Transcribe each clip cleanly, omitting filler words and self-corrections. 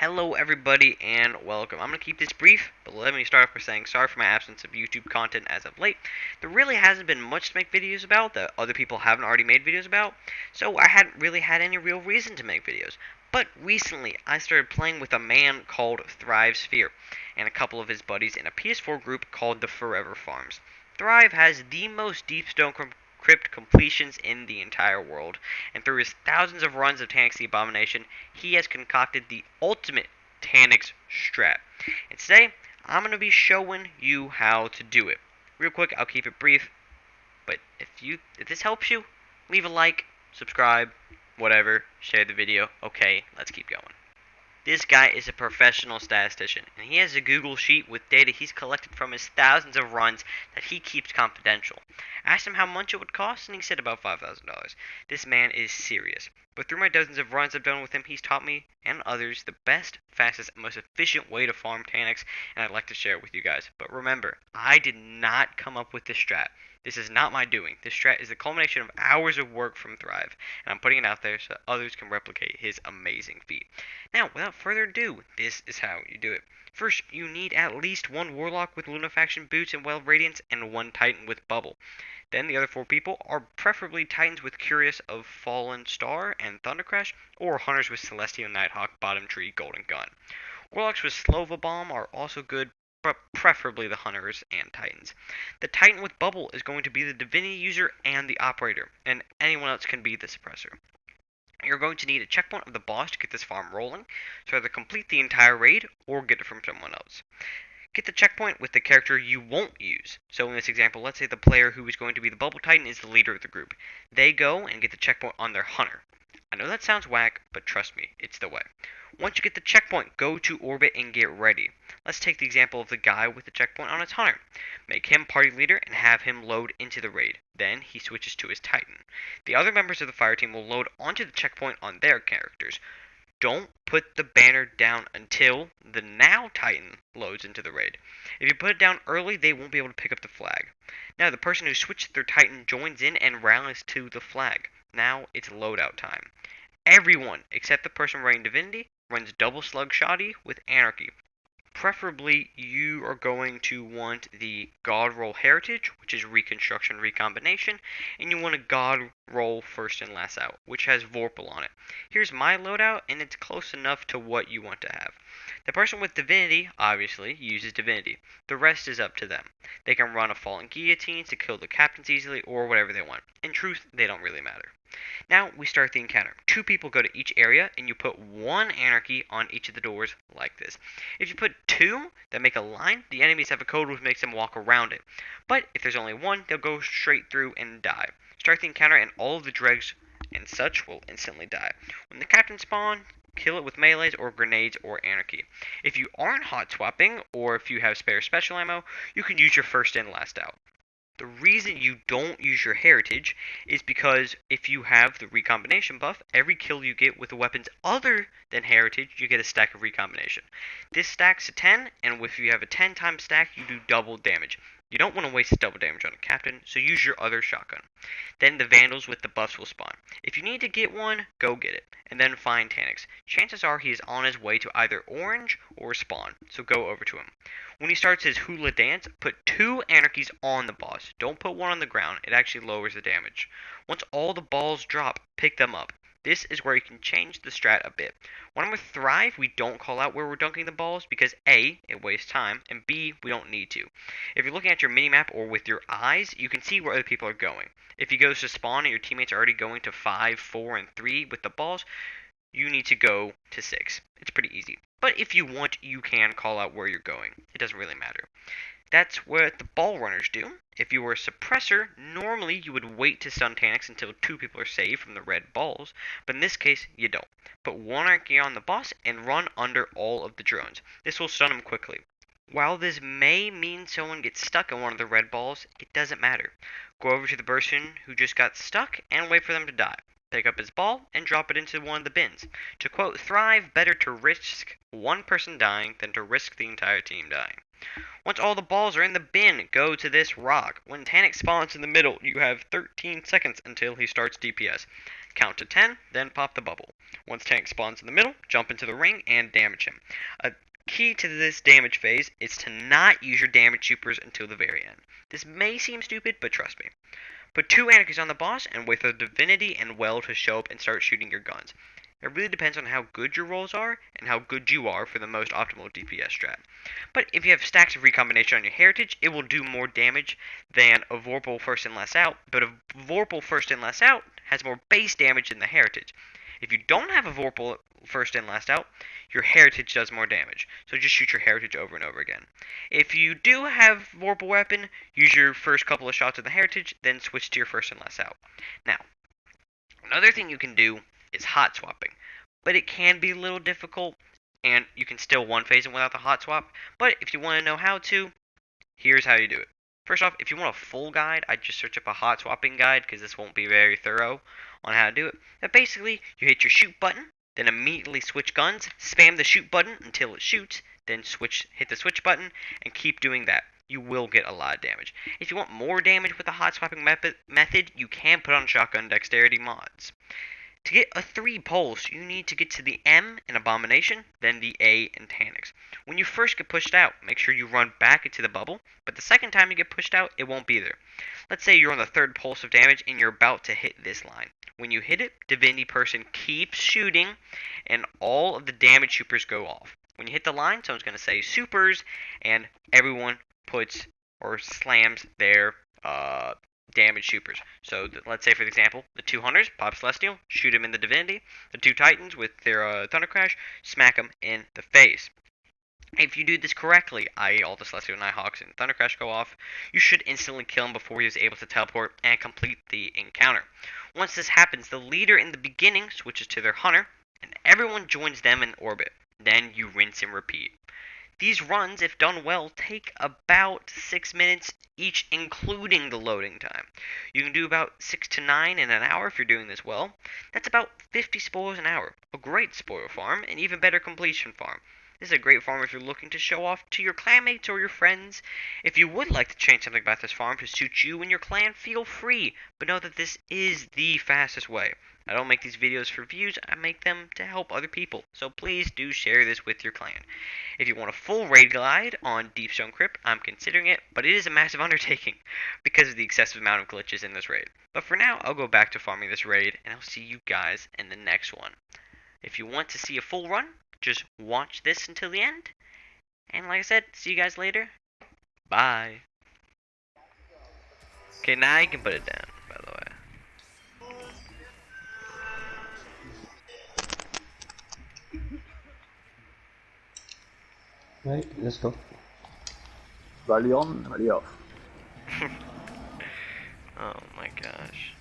Hello everybody and welcome. I'm going to keep this brief, but let me start off by saying sorry for my absence of YouTube content as of late. There really hasn't been much to make videos about that other people haven't already made videos about, so I hadn't really had any real reason to make videos. But recently, I started playing with a man called Thrive Sphere, and a couple of his buddies in a PS4 group called the Forever Farms. Thrive has the most deep stone crypt completions in the entire world, and through his thousands of runs of Taniks the Abomination, he has concocted the ultimate Taniks Strat. And today, I'm going to be showing you how to do it. Real quick, I'll keep it brief, but if this helps you, leave a like, subscribe, whatever, share the video. Okay, let's keep going. This guy is a professional statistician, and he has a Google sheet with data he's collected from his thousands of runs that he keeps confidential. I asked him how much it would cost, and he said about $5,000. This man is serious. But through my dozens of runs I've done with him, he's taught me, and others, the best, fastest, and most efficient way to farm Taniks, and I'd like to share it with you guys. But remember, I did not come up with this strat. This is not my doing. This strat is the culmination of hours of work from Thrive, and I'm putting it out there so others can replicate his amazing feat. Now, without further ado, this is how you do it. First, you need at least one Warlock with Lunafaction boots and Well Radiance, and one Titan with Bubble. Then the other four people are preferably Titans with Curious of Fallen Star and Thundercrash, or Hunters with Celestial Nighthawk, Bottom Tree, Golden Gun. Warlocks with Slova Bomb are also good, but preferably the Hunters and Titans. The Titan with Bubble is going to be the Divinity user and the Operator, and anyone else can be the Suppressor. You're going to need a checkpoint of the boss to get this farm rolling, so either complete the entire raid or get it from someone else. Get the checkpoint with the character you won't use. So in this example, let's say the player who is going to be the Bubble Titan is the leader of the group. They go and get the checkpoint on their Hunter. I know that sounds whack, but trust me, it's the way. Once you get the checkpoint, go to orbit and get ready. Let's take the example of the guy with the checkpoint on his Hunter. Make him party leader and have him load into the raid. Then he switches to his Titan. The other members of the fire team will load onto the checkpoint on their characters. Don't put the banner down until the now Titan loads into the raid. If you put it down early, they won't be able to pick up the flag. Now the person who switched their Titan joins in and rallies to the flag. Now it's loadout time. Everyone, except the person running Divinity, runs double slug shoddy with Anarchy. Preferably, you are going to want the God Roll Heritage, which is Reconstruction Recombination, and you want a God Roll First and Last Out, which has Vorpal on it. Here's my loadout, and it's close enough to what you want to have. The person with Divinity, obviously, uses Divinity. The rest is up to them. They can run a Fallen Guillotine to kill the captains easily, or whatever they want. In truth, they don't really matter. Now we start the encounter. Two people go to each area, and you put one Anarchy on each of the doors like this. If you put two that make a line, the enemies have a code which makes them walk around it. But if there's only one, they'll go straight through and die. Start the encounter, and all of the dregs and such will instantly die. When the captain spawns, kill it with melees or grenades or Anarchy. If you aren't hot swapping, or if you have spare special ammo, you can use your first in, last out. The reason you don't use your heritage is because if you have the recombination buff, every kill you get with the weapons other than heritage, you get a stack of recombination. This stacks to 10, and if you have a 10 times stack, you do double damage. You don't want to waste double damage on a captain, so use your other shotgun. Then the Vandals with the buffs will spawn. If you need to get one, go get it, and then find Taniks. Chances are he is on his way to either orange or spawn, so go over to him. When he starts his hula dance, put two Anarchies on the boss. Don't put one on the ground, it actually lowers the damage. Once all the balls drop, pick them up. This is where you can change the strat a bit. When I'm with Thrive, we don't call out where we're dunking the balls because A, it wastes time, and B, we don't need to. If you're looking at your minimap or with your eyes, you can see where other people are going. If he goes to spawn and your teammates are already going to 5, 4, and 3 with the balls, you need to go to 6. It's pretty easy. But if you want, you can call out where you're going. It doesn't really matter. That's what the ball runners do. If you were a suppressor, normally you would wait to stun Taniks until two people are saved from the red balls, but in this case, you don't. Put one Anarchy on the boss and run under all of the drones. This will stun them quickly. While this may mean someone gets stuck in one of the red balls, it doesn't matter. Go over to the person who just got stuck and wait for them to die. Pick up his ball and drop it into one of the bins. To quote Thrive, better to risk one person dying than to risk the entire team dying. Once all the balls are in the bin, go to this rock. When Taniks spawns in the middle, you have 13 seconds until he starts DPS. Count to 10, then pop the bubble. Once Tank spawns in the middle, jump into the ring and damage him. A key to this damage phase is to not use your damage supers until the very end. This may seem stupid, but trust me. Put 2 Anarchies on the boss and wait for the Divinity and Well to show up and start shooting your guns. It really depends on how good your rolls are and how good you are for the most optimal DPS strat. But if you have stacks of recombination on your heritage, it will do more damage than a Vorpal first and last out, but a Vorpal first and last out has more base damage than the heritage. If you don't have a Vorpal first and last out, your heritage does more damage, so just shoot your heritage over and over again. If you do have Vorpal weapon, use your first couple of shots of the heritage, then switch to your first and last out. Now, another thing you can do is hot swapping, but it can be a little difficult, and you can still one phase them without the hot swap. But if you want to know how to, here's how you do it. First off, if you want a full guide, I'd just search up a hot swapping guide, because this won't be very thorough on how to do it. But basically, you hit your shoot button, then immediately switch guns, spam the shoot button until it shoots, then hit the switch button, and keep doing that. You will get a lot of damage. If you want more damage with the hot swapping method, you can put on shotgun dexterity mods. To get a 3 pulse, you need to get to the M in Abomination, then the A in Taniks. When you first get pushed out, make sure you run back into the bubble, but the second time you get pushed out, it won't be there. Let's say you're on the 3rd pulse of damage and you're about to hit this line. When you hit it, Divinity person keeps shooting, and all of the damage supers go off. When you hit the line, someone's going to say supers, and everyone puts or slams their damage supers. So let's say, for example, the 2 Hunters pop Celestial, shoot him in the Divinity. The 2 Titans with their Thunder Crash, smack him in the face. If you do this correctly, i.e. all the Celestial Nighthawks and Thunder Crash go off, you should instantly kill him before he is able to teleport and complete the encounter. Once this happens, the leader in the beginning switches to their Hunter, and everyone joins them in orbit. Then you rinse and repeat. These runs, if done well, take about 6 minutes each, including the loading time. You can do about 6 to 9 in an hour if you're doing this well. That's about 50 spoils an hour. A great spoil farm, and even better completion farm. This is a great farm if you're looking to show off to your clanmates or your friends. If you would like to change something about this farm to suit you and your clan, feel free, but know that this is the fastest way. I don't make these videos for views, I make them to help other people, so please do share this with your clan. If you want a full raid guide on Deepstone Crypt, I'm considering it, but it is a massive undertaking because of the excessive amount of glitches in this raid. But for now, I'll go back to farming this raid, and I'll see you guys in the next one. If you want to see a full run, just watch this until the end. And like I said, see you guys later. Bye. Okay, now you can put it down, by the way. Right, let's go. Rally on, rally off. Oh my gosh.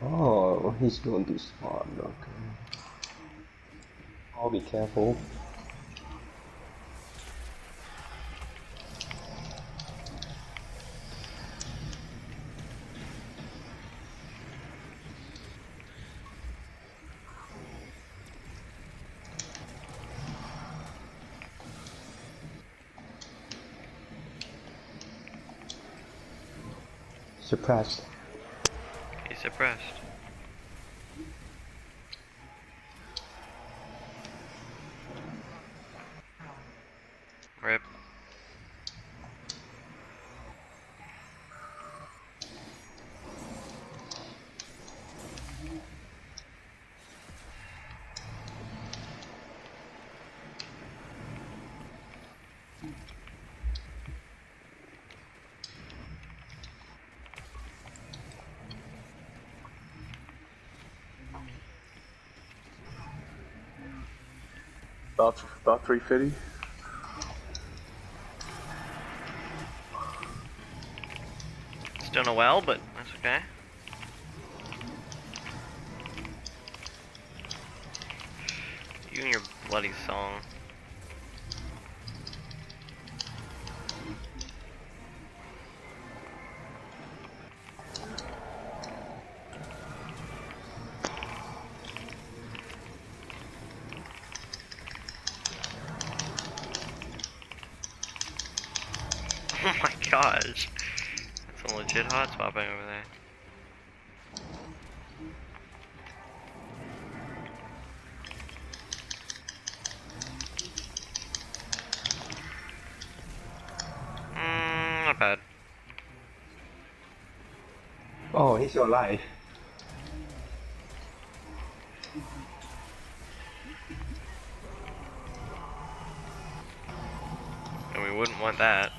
Oh, he's going to spawn, okay. Oh, be careful. Suppressed. He's suppressed. Rip. About 350. Still no well, but that's okay. You and your bloody song. Oh my gosh. That's a legit hot spot over there. Not bad. Oh, he's still alive. And we wouldn't want that.